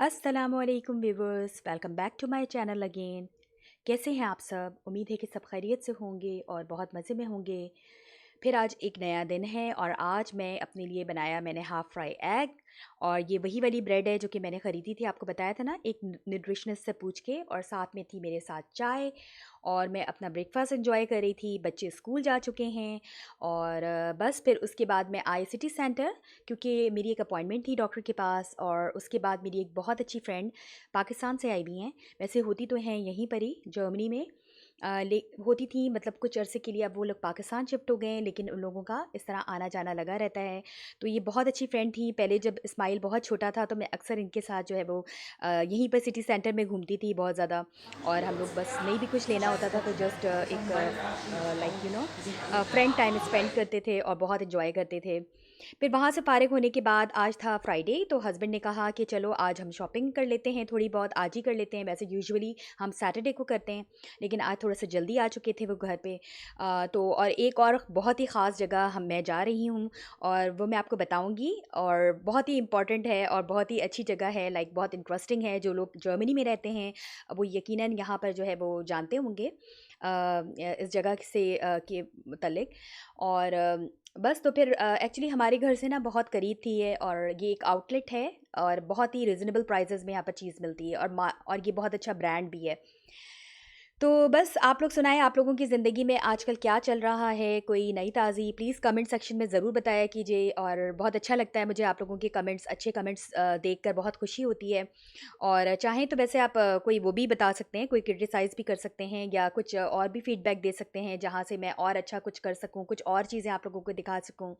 अस्सलामुअलैकुम viewers, welcome back to my channel again. कैसे हैं आप सब? उम्मीद है कि सब खैरियत से होंगे और बहुत मज़े में होंगे। फिर आज एक नया दिन है और आज मैं अपने लिए बनाया मैंने हाफ़ फ्राई एग। और ये वही वाली ब्रेड है जो कि मैंने ख़रीदी थी, आपको बताया था ना, एक न्यूट्रिशनिस्ट से पूछ के। और साथ में थी मेरे साथ चाय और मैं अपना ब्रेकफास्ट एंजॉय कर रही थी। बच्चे स्कूल जा चुके हैं और बस फिर उसके बाद मैं आई सिटी सेंटर, क्योंकि मेरी एक अपॉइंटमेंट थी डॉक्टर के पास। और उसके बाद मेरी एक बहुत अच्छी फ्रेंड पाकिस्तान से आई हुई हैं, वैसे होती तो हैं यहीं पर ही जर्मनी में, ले होती थी मतलब कुछ अरसे के लिए। अब वो लोग पाकिस्तान शिफ्ट हो गए हैं, लेकिन उन लोगों का इस तरह आना जाना लगा रहता है। तो ये बहुत अच्छी फ्रेंड थी। पहले जब इस्माइल बहुत छोटा था तो मैं अक्सर इनके साथ जो है वो यहीं पर सिटी सेंटर में घूमती थी बहुत ज़्यादा। और हम लोग बस नहीं भी कुछ लेना होता था तो जस्ट एक लाइक फ्रेंड टाइम स्पेंड करते थे और बहुत इन्जॉय करते थे। फिर वहाँ से फ़ारिग होने के बाद आज था फ्राइडे, तो हस्बैंड ने कहा कि चलो आज हम शॉपिंग कर लेते हैं, थोड़ी बहुत आज ही कर लेते हैं। वैसे यूजुअली हम सैटरडे को करते हैं, लेकिन आज थोड़ा-सा जल्दी आ चुके थे वो घर पे। तो और एक और बहुत ही ख़ास जगह हम मैं जा रही हूँ और वो मैं आपको बताऊँगी। और बहुत ही इम्पोर्टेंट है और बहुत ही अच्छी जगह है, लाइक बहुत इंटरेस्टिंग है। जो लोग जर्मनी में रहते हैं वो यकीनन यहाँ पर जो है वो जानते होंगे इस जगह से के मुतल्लिक। और बस तो फिर एक्चुअली हमारे घर से ना बहुत करीब थी ये, और ये एक आउटलेट है और बहुत ही रिजनेबल प्राइसेस में यहाँ पर चीज़ मिलती है। और ये बहुत अच्छा ब्रांड भी है। तो बस आप लोग सुनाएं, आप लोगों की ज़िंदगी में आजकल क्या चल रहा है, कोई नई ताज़ी प्लीज़ कमेंट सेक्शन में ज़रूर बताया कीजिए। और बहुत अच्छा लगता है मुझे आप लोगों के कमेंट्स, अच्छे कमेंट्स देखकर बहुत खुशी होती है। और चाहें तो वैसे आप कोई वो भी बता सकते हैं, कोई क्रिटिसाइज़ भी कर सकते हैं या कुछ और भी फीडबैक दे सकते हैं जहाँ से मैं और अच्छा कुछ कर सकूँ, कुछ और चीज़ें आप लोगों को दिखा सकूँ।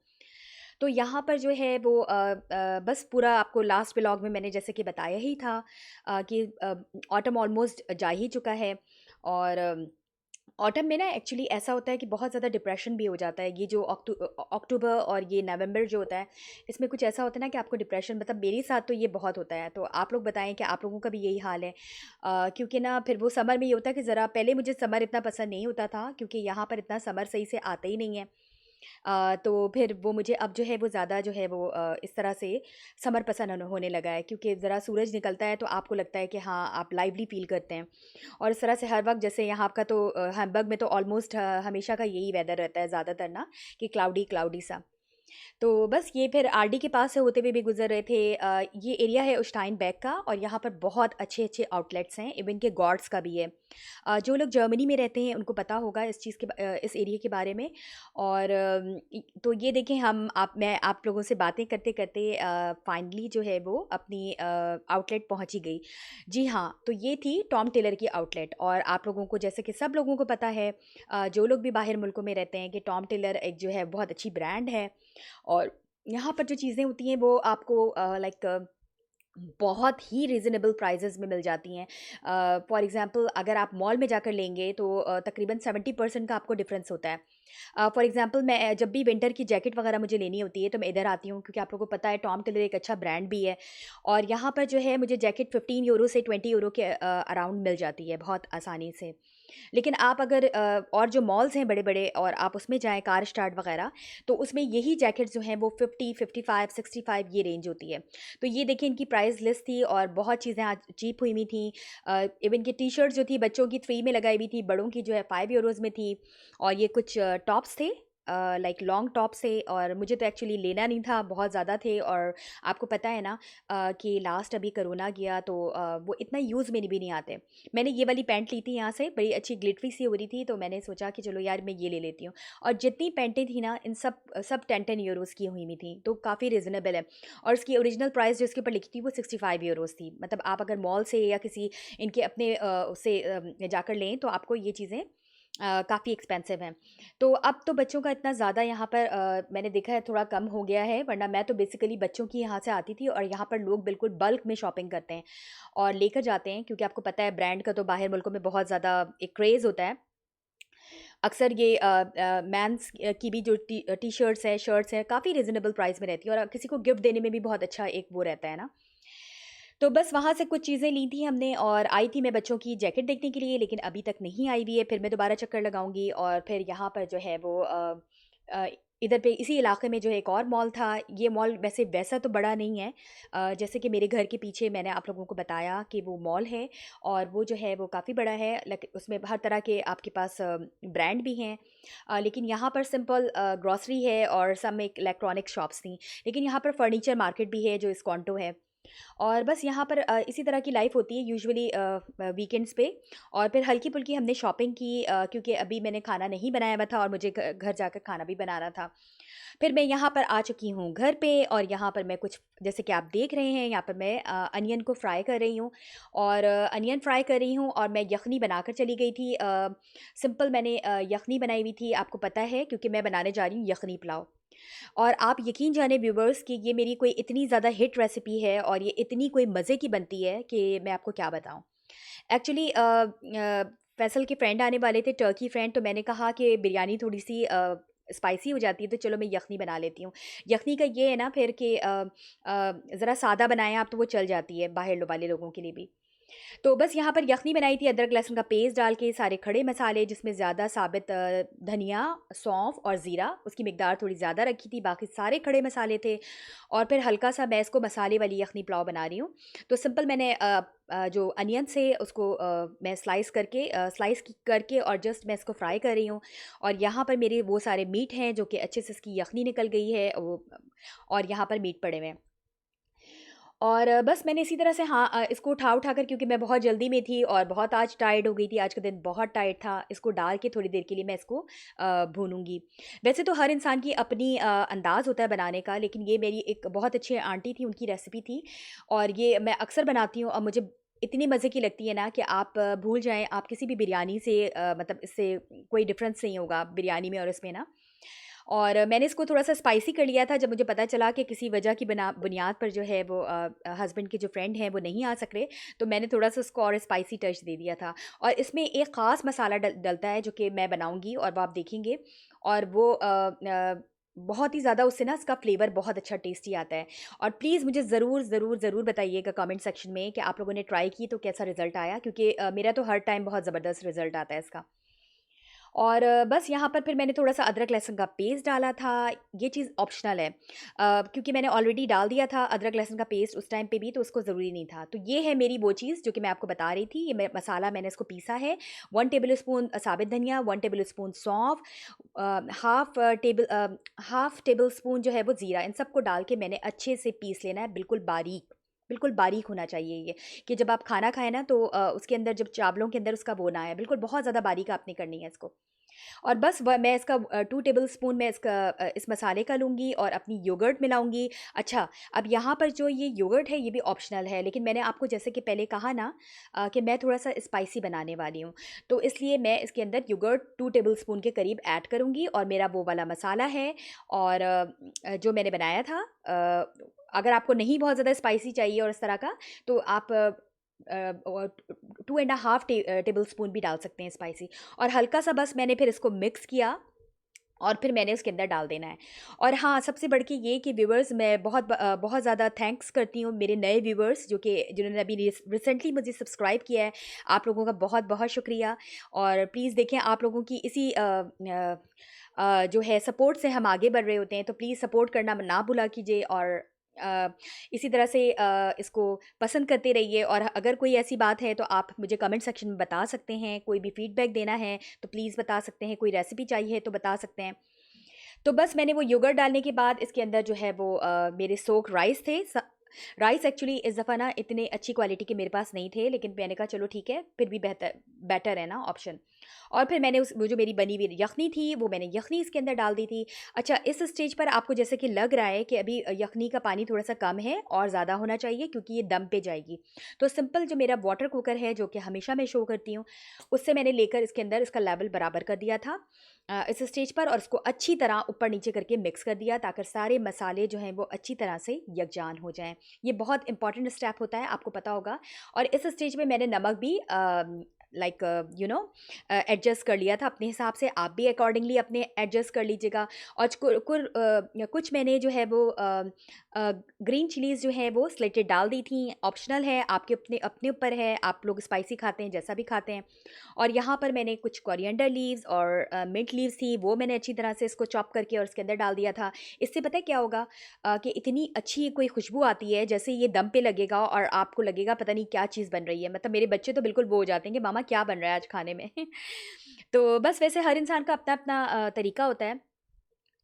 तो यहाँ पर जो है वो बस पूरा आपको लास्ट व्लॉग में मैंने जैसे कि बताया ही था कि ऑटम ऑलमोस्ट जा ही चुका है। और ऑटम में ना एक्चुअली ऐसा होता है कि बहुत ज़्यादा डिप्रेशन भी हो जाता है। ये जो अक्टूबर और ये नवंबर जो होता है, इसमें कुछ ऐसा होता है ना कि आपको डिप्रेशन, मतलब मेरे साथ तो ये बहुत होता है। तो आप लोग बताएं कि आप लोगों का भी यही हाल है? क्योंकि ना फिर वो समर में ये होता है कि ज़रा पहले मुझे समर इतना पसंद नहीं होता था, क्योंकि यहाँ पर इतना समर सही से आता ही नहीं है। तो फिर वो मुझे अब जो है वो ज़्यादा जो है वो इस तरह से समर पसंद होने लगा है, क्योंकि ज़रा सूरज निकलता है तो आपको लगता है कि हाँ, आप लाइवली फ़ील करते हैं। और इस तरह से हर वक़्त, जैसे यहाँ का तो हैम्बर्ग में तो ऑलमोस्ट हमेशा का यही वेदर रहता है ज़्यादातर ना, कि क्लाउडी क्लाउडी सा। तो बस ये फिर आरडी के पास से होते हुए भी गुज़र रहे थे। ये एरिया है उश्टाइनबेक का और यहाँ पर बहुत अच्छे-अच्छे आउटलेट्स हैं, इवन के गॉड्स का भी है। जो लोग जर्मनी में रहते हैं उनको पता होगा इस चीज़ के इस एरिया के बारे में। और तो ये देखें, मैं आप लोगों से बातें करते-करते फाइनली जो है वो अपनी आउटलेट पहुँच ही गई। जी हाँ, तो ये थी टॉम टेलर की आउटलेट। और आप लोगों को, जैसे कि सब लोगों को पता है, जो लोग भी बाहर मुल्कों में रहते हैं, कि टॉम टेलर एक जो है बहुत अच्छी ब्रांड है। और यहाँ पर जो चीज़ें होती हैं वो आपको लाइक बहुत ही रीज़नेबल प्राइसेस में मिल जाती हैं। फॉर एग्ज़ाम्पल अगर आप मॉल में जाकर लेंगे तो तकरीबन 70% का आपको डिफ़रेंस होता है। फॉर एग्ज़ाम्पल मैं जब भी विंटर की जैकेट वग़ैरह मुझे लेनी होती है तो मैं इधर आती हूँ, क्योंकि आप लोगों को पता है टॉम टेलर एक अच्छा ब्रांड भी है। और यहाँ पर जो है मुझे जैकेट 15 यूरो से 20 यूरो के अराउंड मिल जाती है बहुत आसानी से। लेकिन आप अगर और जो मॉल्स हैं बड़े-बड़े और आप उसमें जाएँ, कार स्टार्ट वग़ैरह, तो उसमें यही जैकेट्स जो हैं वो 50, 55, 65 ये रेंज होती है। तो ये देखिए इनकी प्राइस लिस्ट थी और बहुत चीज़ें आज चीप हुई हुई थी। इवन कि टी-शर्ट्स जो थी बच्चों की 3 में लगाई हुई थी, बड़ों की जो है 5 यूरोज़ में थी। और ये कुछ टॉप्स थे, लाइक लॉन्ग टॉप्स थे, और मुझे तो एक्चुअली लेना नहीं था, बहुत ज़्यादा थे। और आपको पता है ना कि लास्ट अभी कोरोना गया तो वो इतना यूज़ में भी नहीं आते। मैंने ये वाली पैंट ली थी यहाँ से, बड़ी अच्छी ग्लिटरी सी हो रही थी, तो मैंने सोचा कि चलो यार मैं ये ले लेती हूँ। और जितनी पैंटें थी ना, इन सब सब 10-10 यूरोज़ की हुई हुई थी, तो काफ़ी रीज़नेबल है। और इसकी ओरिजिनल प्राइस जो इसके ऊपर लिखी थी वो 65 यूरोज़ थी। मतलब आप अगर मॉल से या किसी इनके अपने उससे जाकर लें तो आपको ये चीज़ें काफ़ी एक्सपेंसिव हैं। तो अब तो बच्चों का इतना ज़्यादा यहाँ पर मैंने देखा है थोड़ा कम हो गया है, वरना मैं तो बेसिकली बच्चों की यहाँ से आती थी और यहाँ पर लोग बिल्कुल बल्क में शॉपिंग करते हैं और लेकर जाते हैं, क्योंकि आपको पता है ब्रांड का तो बाहर मुल्कों में बहुत ज़्यादा एक क्रेज़ होता है। अक्सर ये मेंस की भी जो टी-शर्ट्स हैं, शर्ट्स हैं, काफ़ी रीज़नेबल प्राइस में रहती है और किसी को गिफ्ट देने में भी बहुत अच्छा एक वो रहता है ना। तो बस वहाँ से कुछ चीज़ें ली थी हमने और आई थी मैं बच्चों की जैकेट देखने के लिए, लेकिन अभी तक नहीं आई हुई है। फिर मैं दोबारा चक्कर लगाऊँगी और फिर यहाँ पर जो है वो इधर पे इसी इलाके में जो है एक और मॉल था। ये मॉल वैसे वैसा तो बड़ा नहीं है। जैसे कि मेरे घर के पीछे मैंने आप लोगों को बताया कि वो मॉल है, और वो जो है वो काफ़ी बड़ा है। उसमें हर तरह के आपके पास ब्रांड भी हैं। लेकिन यहाँ पर सिंपल ग्रॉसरी है और सम एक इलेक्ट्रॉनिक शॉप्स थी। लेकिन यहाँ पर फर्नीचर मार्केट भी है जो इस्कॉन्टो है। और बस यहाँ पर इसी तरह की लाइफ होती है यूजुअली वीकेंड्स पे। और फिर हल्की-फुल्की हमने शॉपिंग की, क्योंकि अभी मैंने खाना नहीं बनाया हुआ था और मुझे घ घर जाकर खाना भी बनाना था। फिर मैं यहाँ पर आ चुकी हूँ घर पे, और यहाँ पर मैं कुछ जैसे कि आप देख रहे हैं, यहाँ पर मैं अनियन को फ्राई कर रही हूँ। और अनियन फ्राई कर रही हूँ, और मैं यखनी बनाकर चली गई थी। सिंपल मैंने यखनी बनाई हुई थी, आपको पता है, क्योंकि मैं बनाने जा रही हूँ यखनी पुलाव। और आप यकीन जाने व्यूवर्स कि ये मेरी कोई इतनी ज़्यादा हिट रेसिपी है और ये इतनी कोई मज़े की बनती है कि मैं आपको क्या बताऊँ। एक्चुअली फैसल के फ्रेंड आने वाले थे, टर्की फ्रेंड, तो मैंने कहा कि बिरयानी थोड़ी-सी स्पाइसी हो जाती है, तो चलो मैं यखनी बना लेती हूँ। यखनी का ये है ना फिर कि ज़रा सादा बनाएँ आप तो वो चल जाती है बाहर वाले लोगों के लिए भी। तो बस यहाँ पर यखनी बनाई थी, अदरक लहसुन का पेस्ट डाल के, सारे खड़े मसाले जिसमें ज़्यादा साबित धनिया, सौंफ और ज़ीरा, उसकी मिकदार थोड़ी ज़्यादा रखी थी, बाकी सारे खड़े मसाले थे। और फिर हल्का सा मैं इसको मसाले वाली यखनी पुलाव बना रही हूँ। तो सिंपल मैंने जो अनियन से उसको मैं स्लाइस करके और जस्ट मैं इसको फ्राई कर रही हूँ। और यहाँ पर मेरे वो सारे मीट हैं जो कि अच्छे से इसकी यखनी निकल गई है वो, और यहाँ पर मीट पड़े हुए हैं। और बस मैंने इसी तरह से हाँ, इसको उठा कर, क्योंकि मैं बहुत जल्दी में थी और बहुत आज टायर्ड हो गई थी, आज का दिन बहुत टायर्ड था, इसको डाल के थोड़ी देर के लिए मैं इसको भूनूँगी। वैसे तो हर इंसान की अपनी अंदाज़ होता है बनाने का, लेकिन ये मेरी एक बहुत अच्छी आंटी थी, उनकी रेसिपी थी, और ये मैं अक्सर बनाती हूँ और मुझे इतनी मज़े की लगती है ना कि आप भूल जाएँ, आप किसी भी बिरयानी से मतलब इससे कोई डिफ़रेंस नहीं होगा बिरयानी में और इसमें ना। और मैंने इसको थोड़ा-सा स्पाइसी कर लिया था जब मुझे पता चला कि किसी वजह की बुनियाद पर जो है वो हस्बैंड के जो फ्रेंड हैं वो नहीं आ सक रहे, तो मैंने थोड़ा-सा उसको और स्पाइसी टच दे दिया था। और इसमें एक ख़ास मसाला डलता है जो कि मैं बनाऊँगी और वो आप देखेंगे, और वो बहुत ही ज़्यादा उससे ना इसका फ्लेवर बहुत अच्छा टेस्टी आता है। और प्लीज़ मुझे ज़रूर, ज़रूर, ज़रूर बताइएगा कमेंट सेक्शन में कि आप लोगों ने ट्राई की तो कैसा रिज़ल्ट आया, क्योंकि मेरा तो हर टाइम बहुत ज़बरदस्त रिज़ल्ट आता है इसका। और बस यहाँ पर फिर मैंने थोड़ा-सा अदरक लहसुन का पेस्ट डाला था, ये चीज़ ऑप्शनल है। क्योंकि मैंने ऑलरेडी डाल दिया था अदरक लहसुन का पेस्ट उस टाइम पे भी, तो उसको ज़रूरी नहीं था। तो ये है मेरी वो चीज़ जो कि मैं आपको बता रही थी, ये मैं मसाला मैंने इसको पीसा है। 1 टेबलस्पून साबित धनिया, 1 टेबलस्पून सौंफ, हाफ़ टेबलस्पून जो है वो ज़ीरा, इन सबको डाल के मैंने अच्छे से पीस लेना है, बिल्कुल बारीक। बिल्कुल बारीक होना चाहिए ये, कि जब आप खाना खाएँ ना तो उसके अंदर जब चावलों के अंदर उसका वो ना आए, बिल्कुल बहुत ज़्यादा बारीक आपने करनी है इसको। और बस मैं इसका 2 टेबलस्पून मैं इसका इस मसाले का लूँगी और अपनी योगर्ट मिलाऊँगी। अच्छा, अब यहाँ पर जो ये योगर्ट है ये भी ऑप्शनल है, लेकिन मैंने आपको जैसे कि पहले कहा ना कि मैं थोड़ा-सा स्पाइसी बनाने वाली हूँ, तो इसलिए मैं इसके अंदर योगर्ट 2 टेबलस्पून के करीब ऐड करूँगी, और मेरा वो वाला मसाला है। और जो मैंने बनाया था, अगर आपको नहीं बहुत ज़्यादा स्पाइसी चाहिए और इस तरह का, तो आप और 2 एंड अ हाफ़ टेबलस्पून भी डाल सकते हैं स्पाइसी। और हल्का-सा बस मैंने फिर इसको मिक्स किया, और फिर मैंने उसके अंदर डाल देना है। और हाँ, सबसे बढ़ के ये कि व्यूअर्स, मैं बहुत ज़्यादा थैंक्स करती हूँ मेरे नए व्यूअर्स जिन्होंने अभी रिसेंटली मुझे सब्सक्राइब किया है। आप लोगों का बहुत-बहुत शुक्रिया। और प्लीज़ देखें, आप लोगों की इसी जो है सपोर्ट से हम आगे बढ़ रहे होते हैं, तो प्लीज़ सपोर्ट करना ना भूला कीजिए। और अ, इसी तरह से इसको पसंद करते रहिए। और अगर कोई ऐसी बात है तो आप मुझे कमेंट सेक्शन में बता सकते हैं, कोई भी फीडबैक देना है तो प्लीज़ बता सकते हैं, कोई रेसिपी चाहिए तो बता सकते हैं। तो बस मैंने वो योगर्ट डालने के बाद इसके अंदर जो है वो मेरे सोक राइस थे। राइस एक्चुअली इस दफ़ा ना इतने अच्छी क्वालिटी के मेरे पास नहीं थे, लेकिन मैंने कहा चलो ठीक है, फिर भी बेटर है ना ऑप्शन। और फिर मैंने उस वो जो मेरी बनी हुई यखनी थी वो मैंने यखनी इसके अंदर डाल दी थी। अच्छा, इस स्टेज पर आपको जैसे कि लग रहा है कि अभी यखनी का पानी थोड़ा सा कम है और ज़्यादा होना चाहिए, क्योंकि ये दम पे जाएगी। तो सिंपल जो मेरा वाटर कुकर है जो कि हमेशा मैं शो करती हूँ, उससे मैंने लेकर इसके अंदर इसका लेवल बराबर कर दिया था इस स्टेज पर, और इसको अच्छी तरह ऊपर नीचे करके मिक्स कर दिया ताकि सारे मसाले जो हैं वो अच्छी तरह से यकजान हो जाएं। ये बहुत इंपॉर्टेंट स्टेप होता है, आपको पता होगा। और इस स्टेज में मैंने नमक भी लाइक एडजस्ट कर लिया था अपने हिसाब से। आप भी अकॉर्डिंगली अपने एडजस्ट कर लीजिएगा। और कुछ मैंने जो है वो ग्रीन चिलीज़ जो है वो स्लेटेड डाल दी थी, ऑप्शनल है, आपके अपने अपने ऊपर है, आप लोग स्पाइसी खाते हैं जैसा भी खाते हैं। और यहाँ पर मैंने कुछ कोरिएंडर लीव्स और मिंट लीव्स थी, वो मैंने अच्छी तरह से इसको चॉप करके और उसके अंदर डाल दिया था। इससे पता है क्या होगा, कि इतनी अच्छी कोई खुशबू आती है, जैसे ये दम पे लगेगा और आपको लगेगा पता नहीं क्या चीज़ बन रही है। मतलब मेरे बच्चे तो बिल्कुल वो हो जाते हैं कि मामा क्या बन रहा है आज खाने में। तो बस वैसे हर इंसान का अपना-अपना तरीका होता है।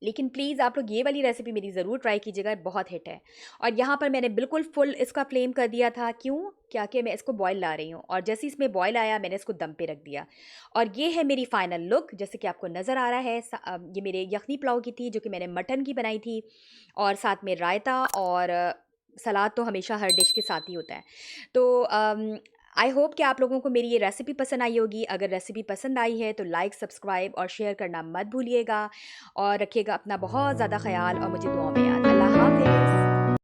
लेकिन प्लीज़ आप लोग ये वाली रेसिपी मेरी ज़रूर ट्राई कीजिएगा, बहुत हिट है। और यहाँ पर मैंने बिल्कुल फुल इसका फ्लेम कर दिया था, क्यों? क्या कि मैं इसको बॉयल ला रही हूँ और जैसे ही इसमें बॉयल आया मैंने इसको दम पे रख दिया। और ये है मेरी फाइनल लुक, जैसे कि आपको नज़र आ रहा है। ये मेरे यखनी पुलाव की थी जो कि मैंने मटन की बनाई थी, और साथ में रायता और सलाद तो हमेशा हर डिश के साथ ही होता है। तो आई होप कि आप लोगों को मेरी ये रेसिपी पसंद आई होगी। अगर रेसिपी पसंद आई है तो लाइक, सब्सक्राइब और शेयर करना मत भूलिएगा, और रखिएगा अपना बहुत ज़्यादा ख़्याल और मुझे दुआओं में याद। अल्लाह हाफ़िज़।